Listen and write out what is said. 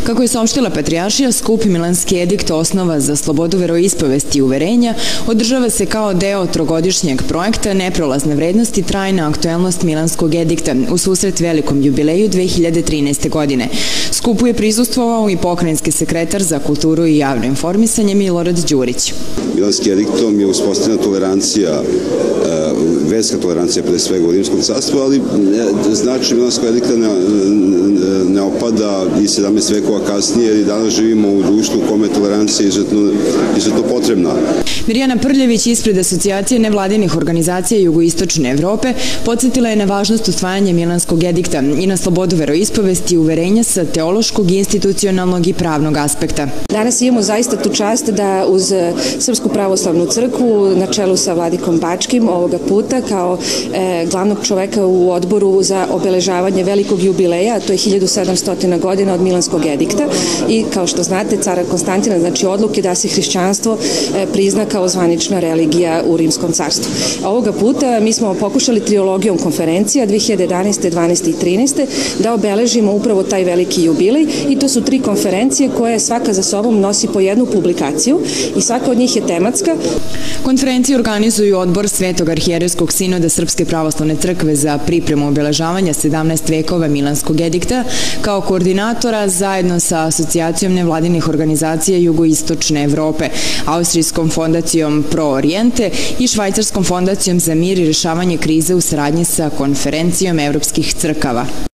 Kako je saopštila Patrijaršija, skup Milanski edikt osnova za slobodu veroispovesti i uverenja održava se kao deo trogodišnjeg projekta Neprolazne vrednosti, trajna aktuelnost Milanskog edikta u susret velikom jubileju 2013. godine. Skupu je prisustvovao i pokrajinski sekretar za kulturu i javno informisanje Milorad Đurić. Milanskim ediktom je uspostavljena tolerancija, verska tolerancija pre svega u Rimskom carstvu, ali znači Milanskog edikta ne opada i 17 vekova kasnije, jer i danas živimo u društvu u kome je tolerancija izuzetno potrebna. Mirjana Prljević ispred Asocijacije nevladinih organizacija Jugoistočne Evrope podsjetila je na važnost usvajanja Milanskog edikta i na slobodu veroispovesti i uverenja sa teološkog, institucionalnog i pravnog aspekta. Danas imamo zaista tu čast da uz Srpsku pravoslavnu crkvu na čelu sa vladikom Bačkim ovoga puta kao glavnog čoveka u odboru za obeležavanje velikog jubileja, a to je 1700. godina od Milanskog edikta i kao što znate cara Konstantina, znači odluke da se hrišćanstvo prizna kao zvanična religija u Rimskom carstvu. Ovoga puta mi smo pokušali trilogijom konferencija 2011. 12. i 13. da obeležimo upravo taj veliki jubilej i to su 3 konferencije koje svaka za sobom nosi po jednu publikaciju i svaka od njih je tematska. Konferencije organizuju Odbor Svetog arhijerejskog sinoda Srpske pravoslavne crkve za pripremu obeležavanja 17 vekova Milanskog edikta kao koordinatora zajedno sa Asocijacijom nevladinih organizacija Jugoistočne Evrope, Austrijskom fondacijom Pro Oriente i Švajcarskom fondacijom za mir i rešavanje krize u saradnji sa Konferencijom evropskih crkava.